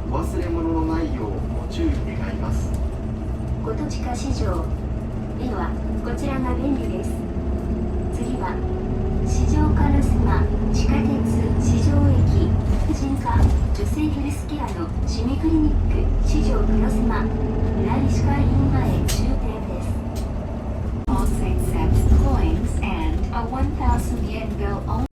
お忘れ物のないようご注意願います。ご土地下市場ではこちらが便利です。次は市場烏丸地下鉄市場駅婦人科女性ヘルスケアのシミクリニック市場烏丸村西会員前終点です。Also accepts coins and a 1,000 yen bill only.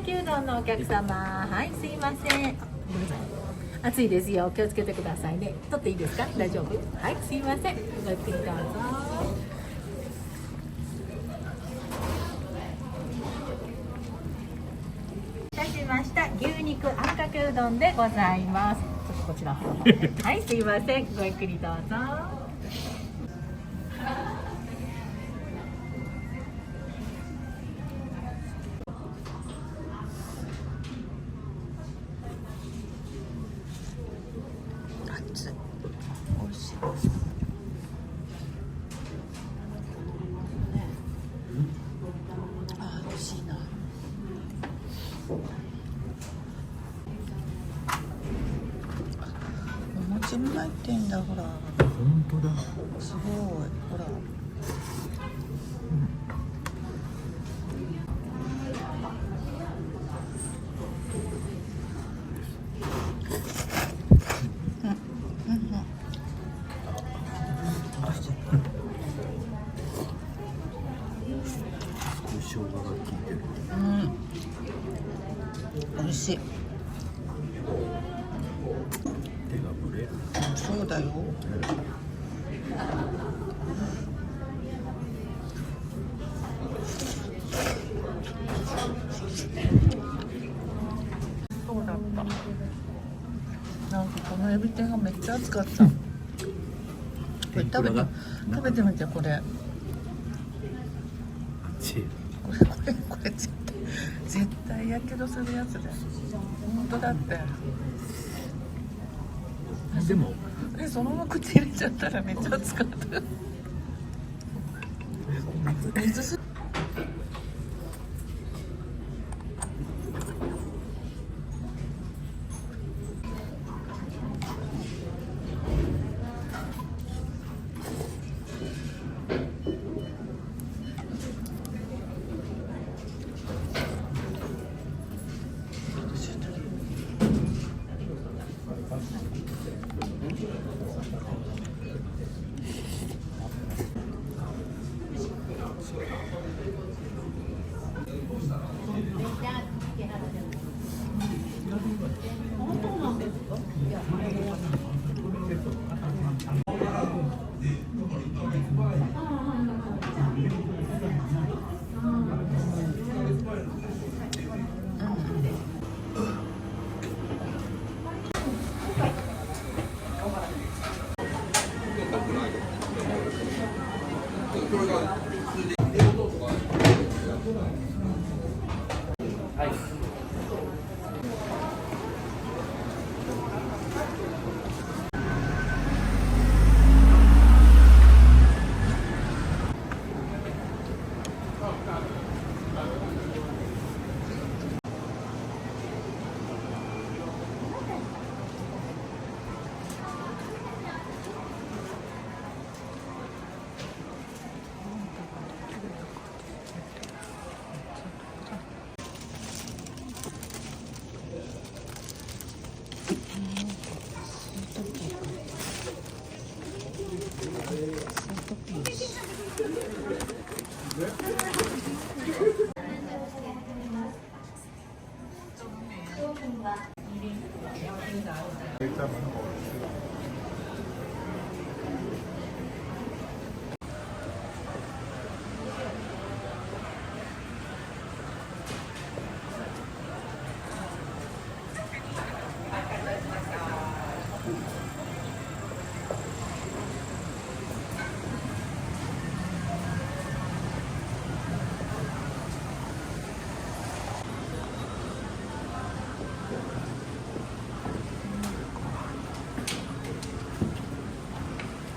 牛丼のお客様、はい、すいません。ごめんなさい。暑いですよ。気をつけてくださいね。取っていいですか？大丈夫？はい、すいません。ごゆっくりどうぞ。たしました。牛肉あんかけうどんでございます。ちょっとこちらの方ではい、すいません。ごゆっくりどうぞ。熱い。美味しい。あ、美味しいな。お餅に入ってんだ、ほら。本当だ。すごい、ほら。生姜が効いてる。美味しい。手がぶれる。そうだよ。そうだった。なんかこのエビ天がめっちゃ熱かった。これ食べてみて、これ。これ絶対やけどするやつだよ。本当だって。でもそのまま口入れちゃったらめっちゃ熱かった。水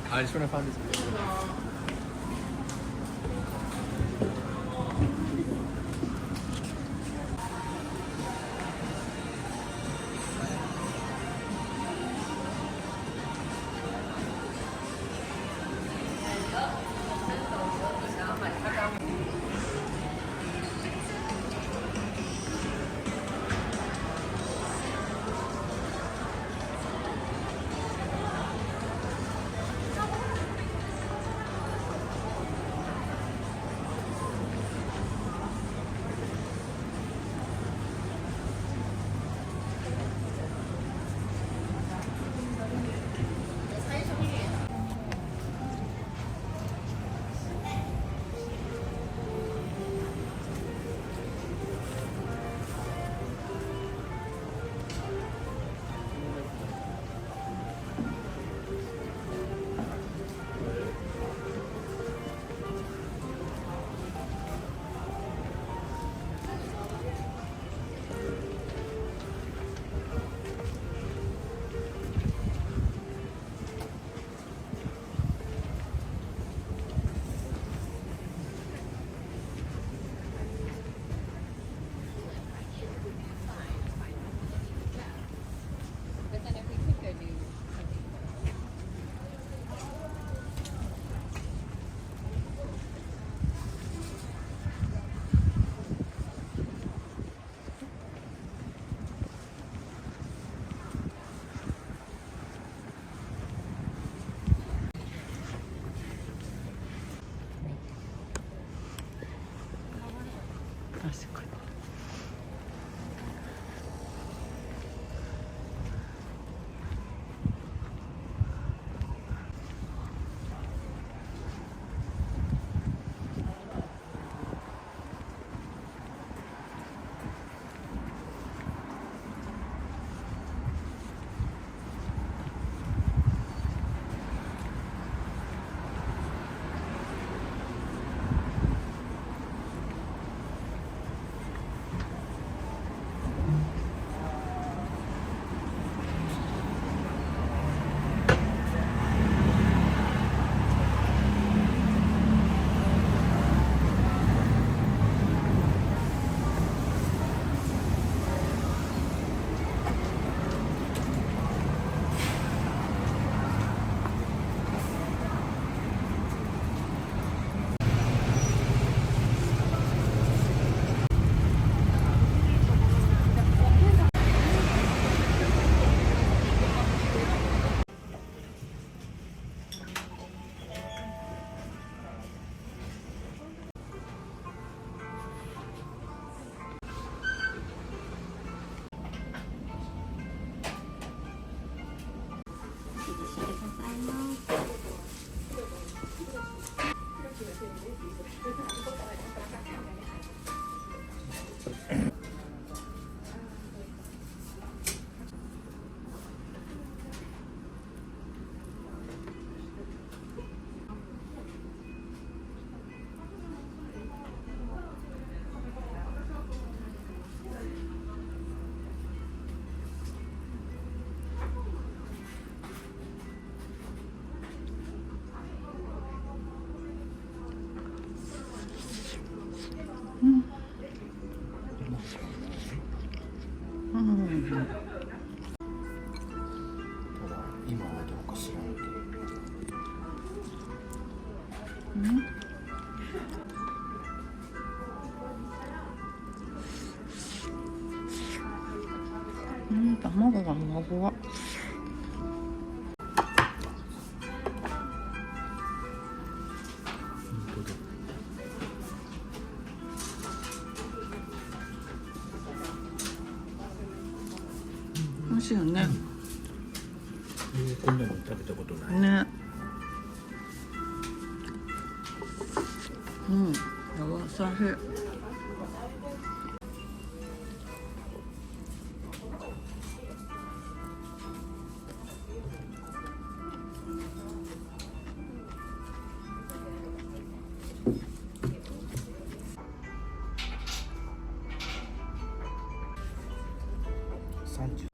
I just want to find this. 確かに。今はどうか知らんけど。卵がふわふわ。美味しいよね。こんなの食べたことない。ね。うん、優しい。30。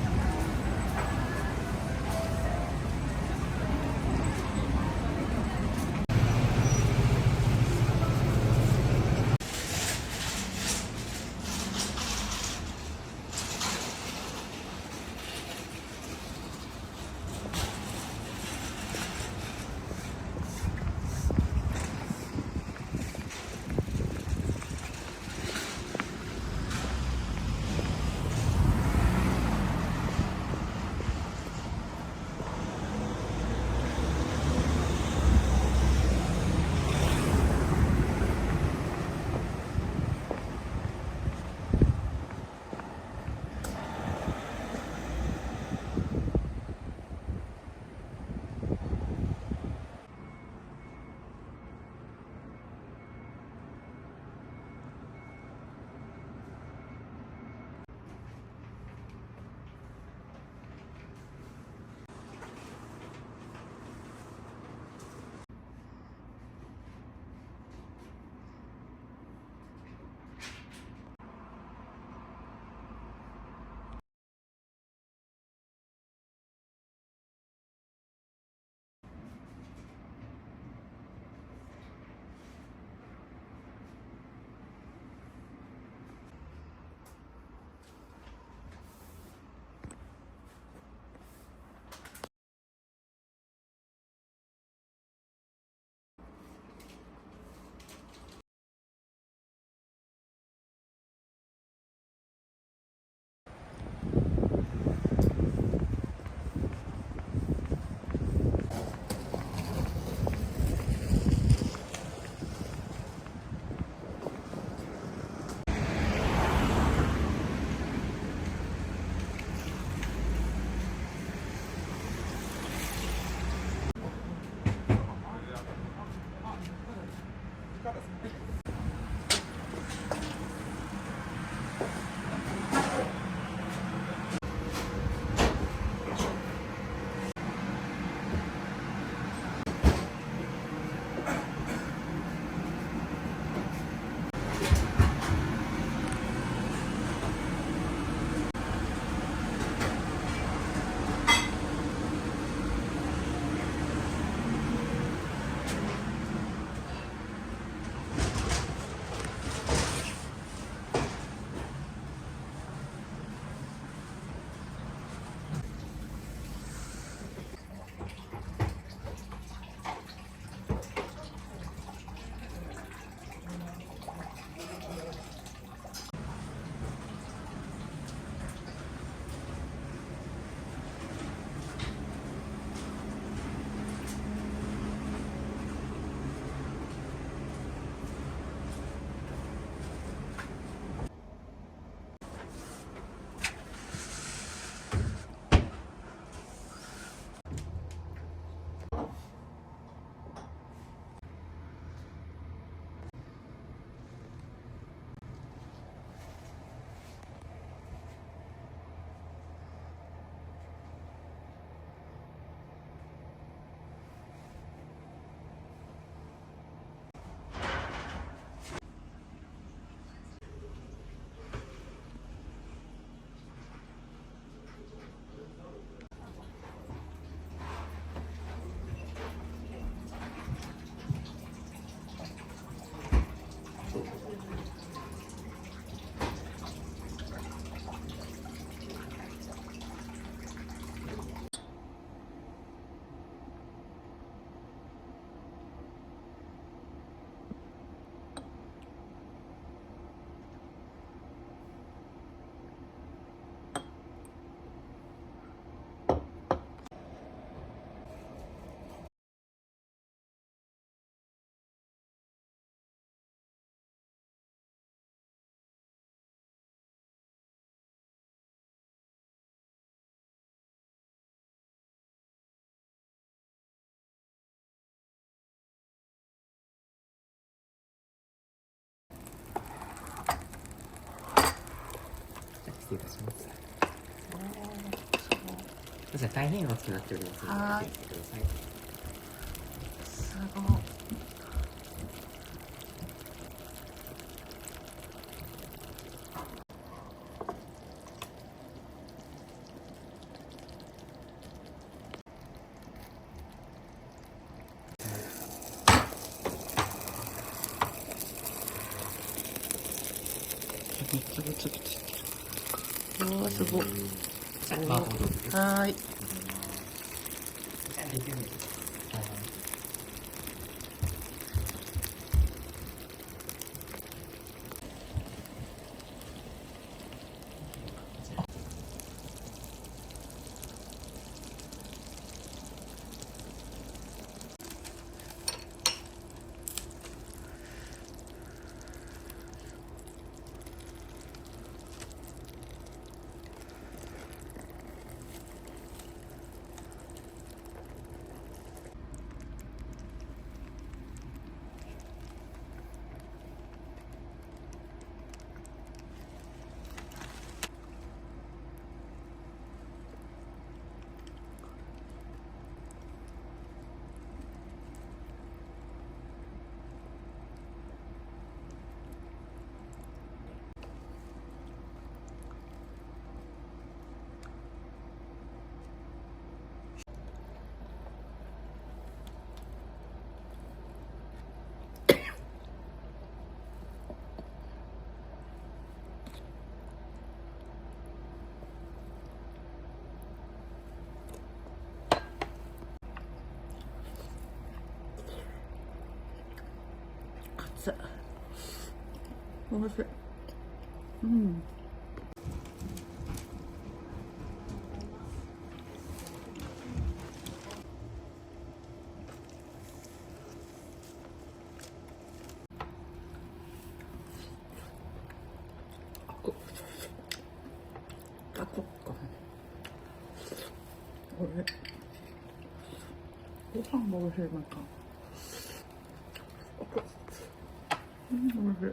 失礼いたします。こちら大変お熱くなっておりますので、お気をつけください。すごい。めっちゃぐつぐつしてる。うわすごい。はーい。熱い。おいしい。うん。あ、こっか。これ。ご飯もおいしい、なんか。うん、おいしい。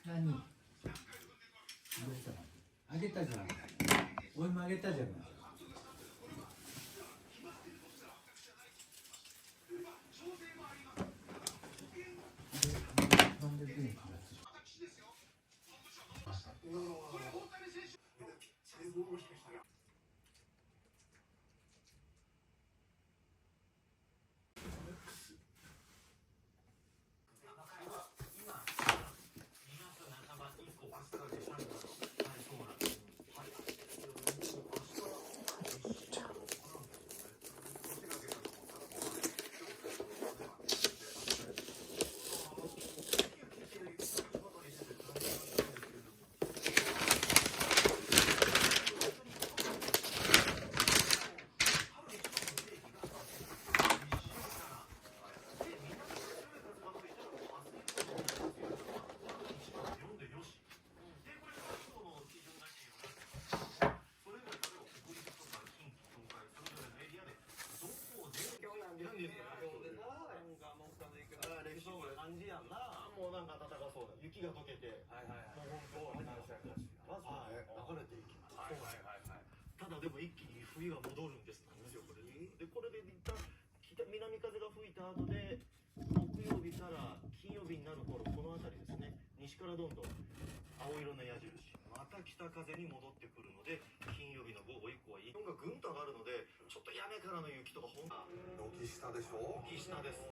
何どうしたの？あげたじゃん。お芋あげたじゃん。なんで電気がついた？雪が溶けて、はいはいはい。もう本当まずはね、流れていきます。はいはいはいはい。ただでも一気に冬が戻るんですなんですよこれで。これで一旦南風が吹いた後で木曜日から金曜日になる頃、この辺りですね、西からどんどん青色の矢印、また北風に戻ってくるので、金曜日の午後以降は気温がぐんと上がるので、ちょっと屋根からの雪とか軒下でしょ、軒下です。